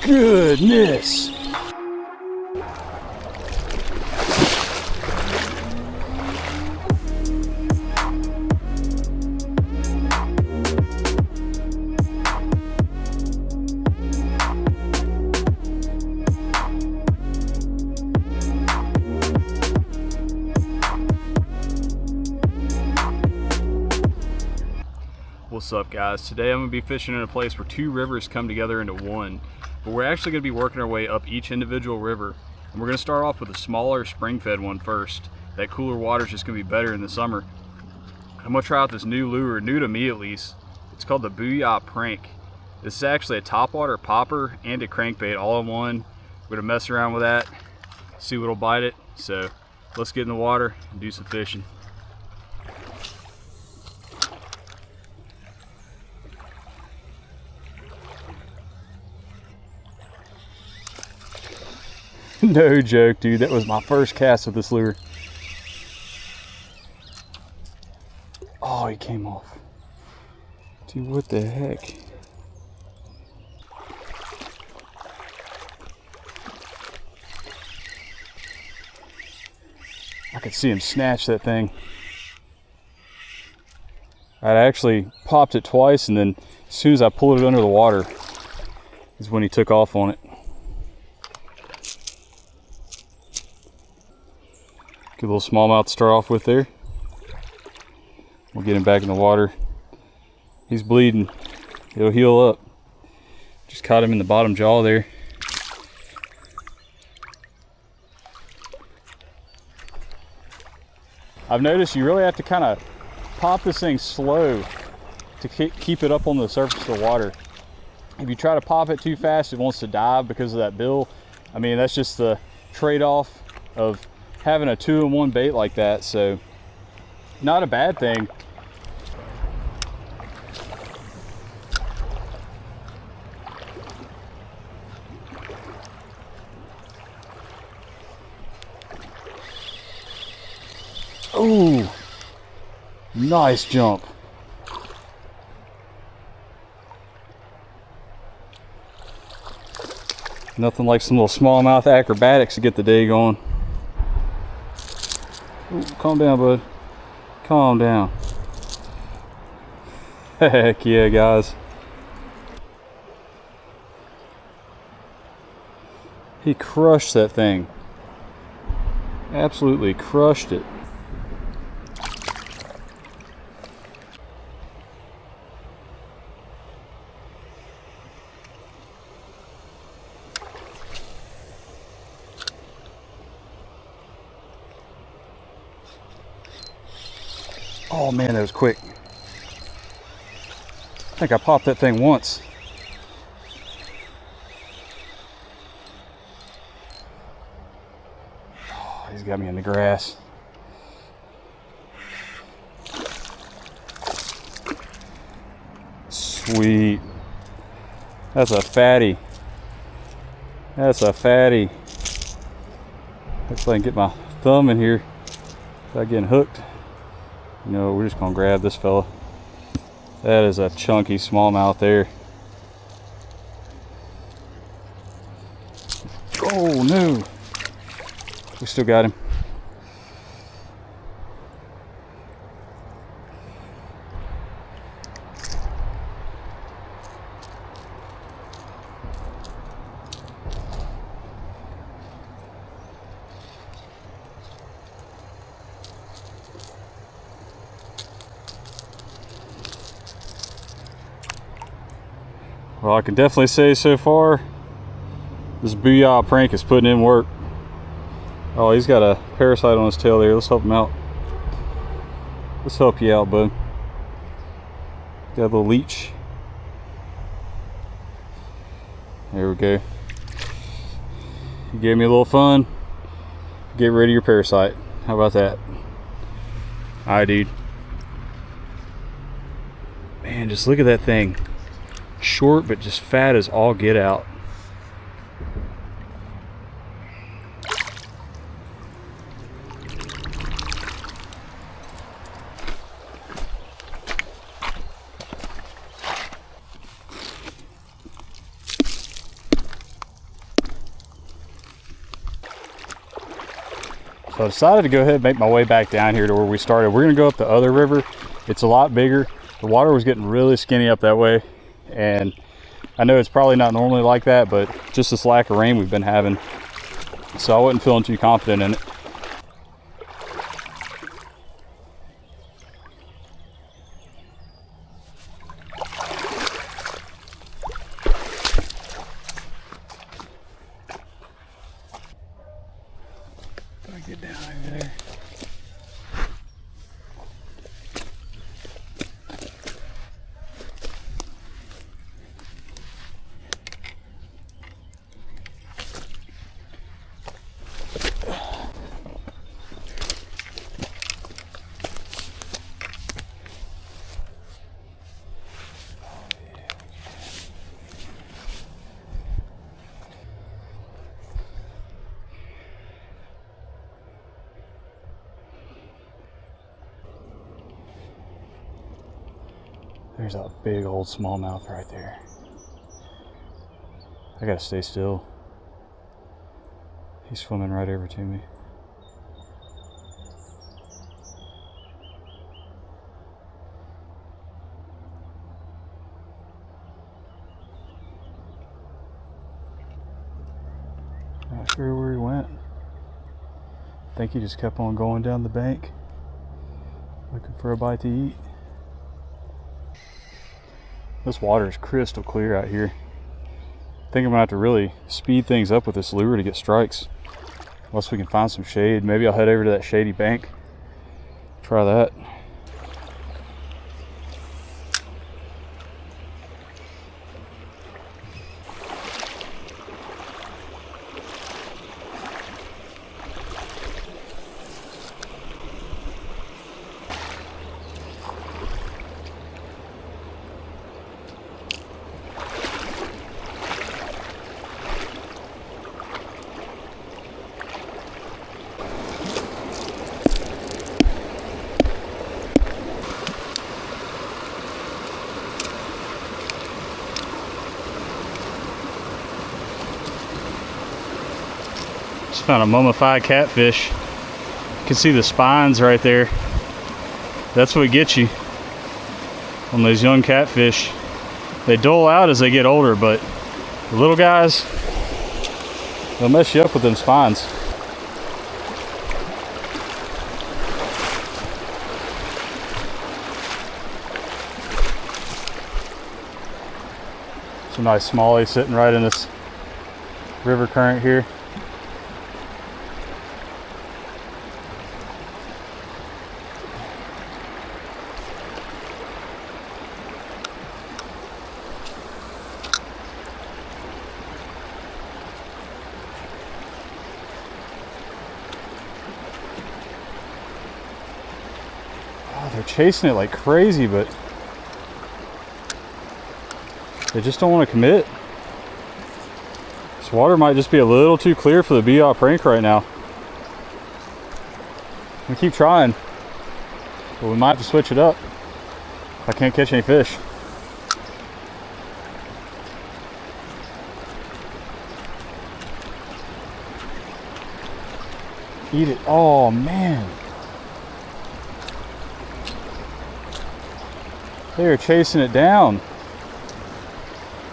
Goodness. What's up, guys? Today I'm going to be fishing in a place where two rivers come together into one, but we're actually going to be working our way up each individual river, and we're going to start off with a smaller spring-fed one first. That cooler water is just going to be better in the summer. I'm going to try out this new lure, new to me at least. It's called the Booyah Prank. This is actually a topwater popper and a crankbait all in one. We're going to mess around with that, see what'll bite it. So let's get in the water and do some fishing. No joke, dude. That was my first cast with this lure. Oh, he came off. Dude, what the heck? I could see him snatch that thing. I actually popped it twice, and then as soon as I pulled it under the water is when he took off on it. Good little smallmouth to start off with there. We'll get him back in the water. He's bleeding. It'll heal up. Just caught him in the bottom jaw there. I've noticed you really have to kind of pop this thing slow to keep it up on the surface of the water. If you try to pop it too fast, it wants to dive because of that bill. I mean, that's just the trade-off of having a 2-in-1 bait like that, so not a bad thing. Ooh, nice jump. Nothing like some little smallmouth acrobatics to get the day going. Ooh, calm down, bud. Calm down. Heck yeah, guys. He crushed that thing. Absolutely crushed it. Oh man, that was quick. I think I popped that thing once. Oh, he's got me in the grass. Sweet. That's a fatty. That's a fatty. Hopefully I can get my thumb in here without getting hooked. You know, we're just gonna grab this fella. That is a chunky smallmouth there. Oh no! We still got him. Well, I can definitely say so far, this Booyah Prank is putting in work. Oh, he's got a parasite on his tail there. Let's help him out. Let's help you out, bud. Got a little leech. There we go. You gave me a little fun. Get rid of your parasite. How about that? Alright, dude. Man, just look at that thing. Short, but just fat as all get out. So I decided to go ahead and make my way back down here to where we started. We're gonna go up the other river. It's a lot bigger. The water was getting really skinny up that way, and I know it's probably not normally like that, but just this lack of rain we've been having, so I wasn't feeling too confident in it. Get down over there. There's a big old smallmouth right there. I gotta stay still. He's swimming right over to me. Not sure where he went. I think he just kept on going down the bank, looking for a bite to eat. This water is crystal clear out here. I think I'm gonna have to really speed things up with this lure to get strikes. Unless we can find some shade. Maybe I'll head over to that shady bank. Try that. Just found a mummified catfish. You can see the spines right there. That's what gets you on those young catfish. They dull out as they get older, but the little guys, they'll mess you up with them spines. Some nice smallie sitting right in this river current here. They're chasing it like crazy, but they just don't want to commit. This water might just be a little too clear for the Booyah Prank right now. We keep trying, but we might have to switch it up if I can't catch any fish. Eat it. Oh man. They are chasing it down.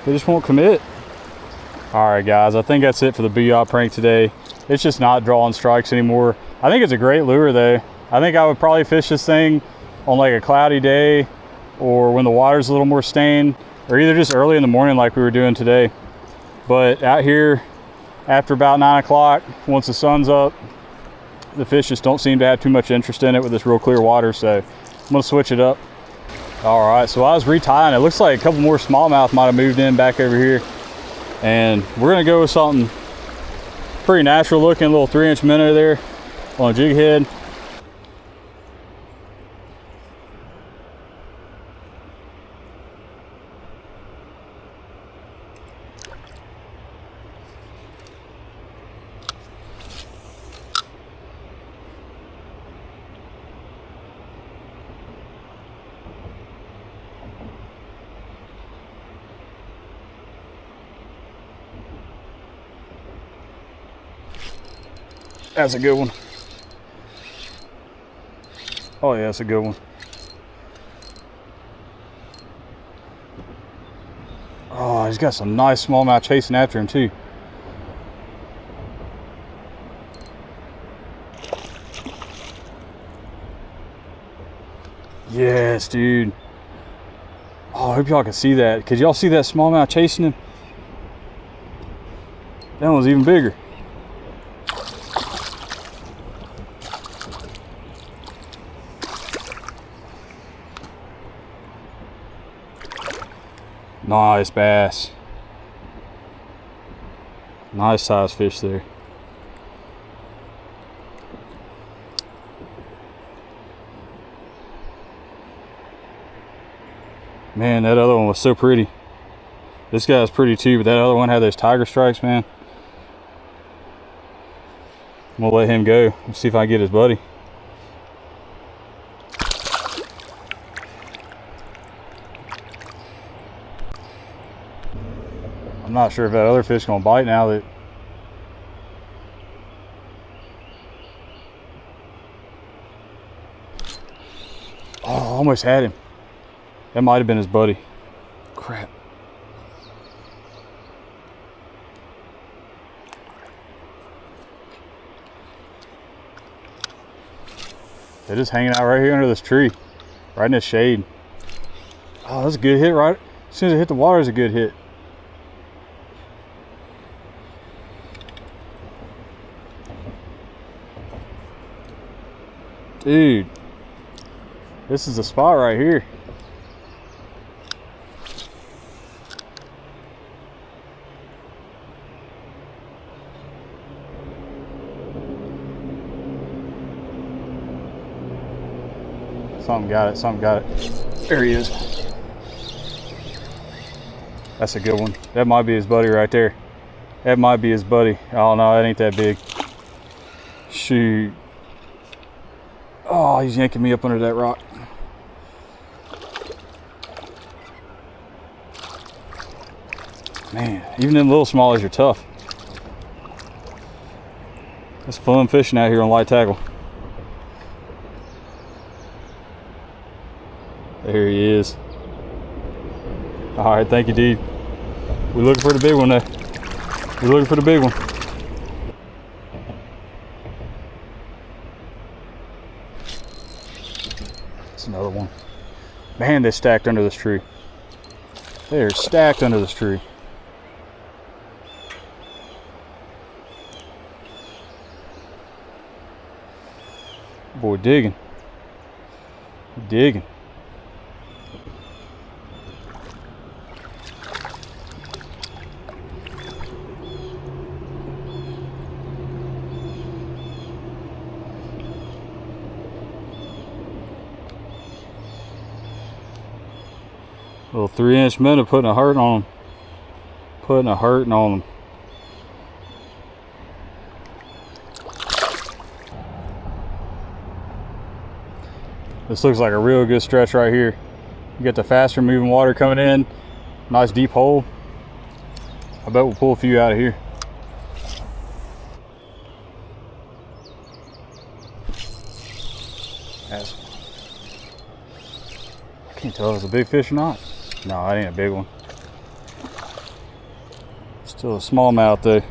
They just won't commit. All right, guys, I think that's it for the Booyah Prank today. It's just not drawing strikes anymore. I think it's a great lure though. I think I would probably fish this thing on like a cloudy day or when the water's a little more stained, or either just early in the morning like we were doing today. But out here after about 9 o'clock, once the sun's up, the fish just don't seem to have too much interest in it with this real clear water, so I'm gonna switch it up. All right, so I was retying. It looks like a couple more smallmouth might have moved in back over here, and we're gonna go with something pretty natural looking, a little 3-inch minnow there on a jig head. That's a good one. Oh yeah, that's a good one. Oh, he's got some nice smallmouth chasing after him too. Yes, dude. Oh, I hope y'all can see that. Could y'all see that smallmouth chasing him? That one's even bigger. Nice bass. Nice size fish there. Man, that other one was so pretty. This guy's pretty too, but that other one had those tiger stripes, man. I'm gonna let him go and see if I can get his buddy. I'm not sure if that other fish is gonna bite now that. Oh, I almost had him. That might have been his buddy. Crap. They're just hanging out right here under this tree, right in the shade. Oh, that's a good hit, right? As soon as it hit the water, it's a good hit. Dude, this is the spot right here. Something got it, something got it. There he is. That's a good one. That might be his buddy right there. That might be his buddy. Oh no, that ain't that big. Shoot. Oh, he's yanking me up under that rock. Man, even them little smallies are tough. It's fun fishing out here on light tackle. There he is. All right, thank you, dude. We're looking for the big one though. We're looking for the big one. That's another one. Man, they're stacked under this tree. They're stacked under this tree. Boy, digging. Digging. Little 3-inch minnow putting a hurting on them. Putting a hurting on them. This looks like a real good stretch right here. You got the faster moving water coming in. Nice deep hole. I bet we'll pull a few out of here. I can't tell if it's a big fish or not. No, that ain't a big one. Still a smallmouth though.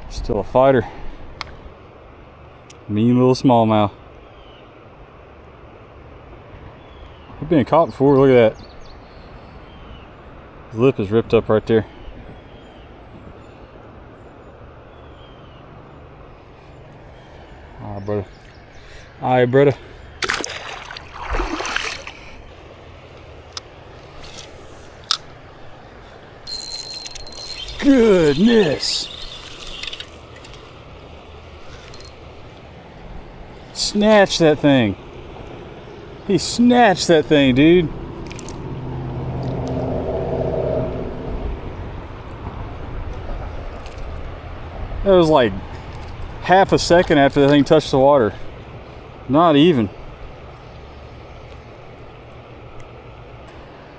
Still a fighter. Mean little smallmouth. He's been caught before, look at that. His lip is ripped up right there. Alright, brother. Alright, brother. Goodness. Snatched that thing. He snatched that thing, dude. That was like half a second after the thing touched the water. Not even.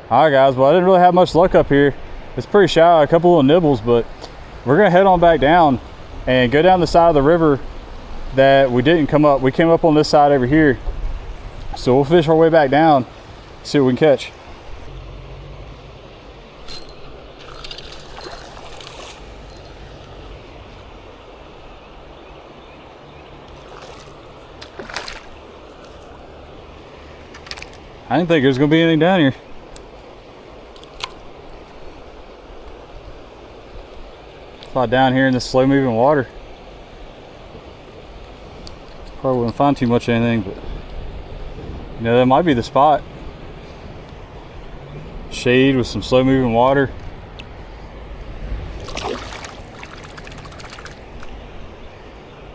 Alright guys, well I didn't really have much luck up here. It's pretty shallow, a couple little nibbles, but we're gonna head on back down and go down the side of the river that we didn't come up. We came up on this side over here. So we'll fish our way back down, see what we can catch. I didn't think there was gonna be anything down here. Fly down here in this slow moving water. Probably wouldn't find too much of anything, but you know, that might be the spot. Shade with some slow moving water.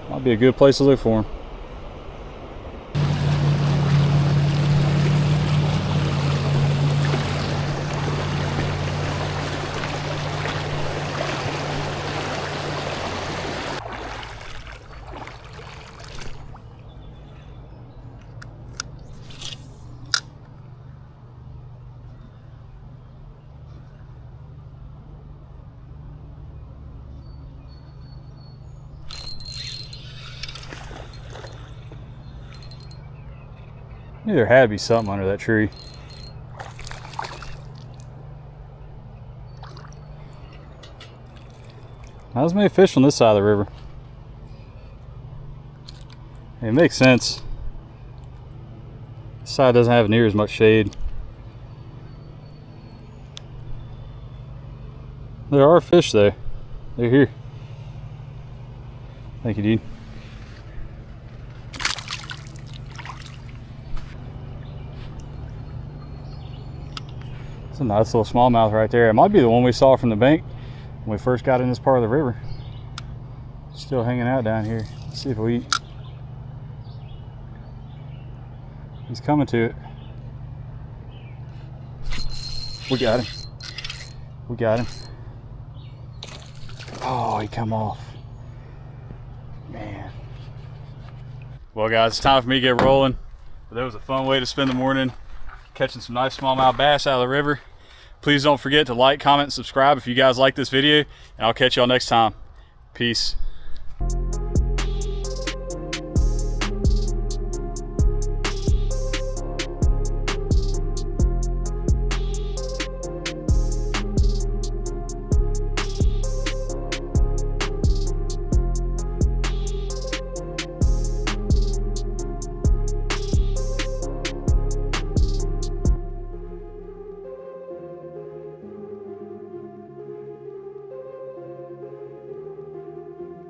Might be a good place to look for them. There had to be something under that tree. Not as many fish on this side of the river. It makes sense. This side doesn't have near as much shade. There are fish though. They're here. Thank you, dude. A nice little smallmouth right there. It might be the one we saw from the bank when we first got in this part of the river. Still hanging out down here. Let's see if we eat. He's coming to it. We got him. We got him. Oh, he come off. Man. Well guys, it's time for me to get rolling. But that was a fun way to spend the morning, catching some nice smallmouth bass out of the river. Please don't forget to like, comment, and subscribe if you guys like this video, and I'll catch y'all next time. Peace.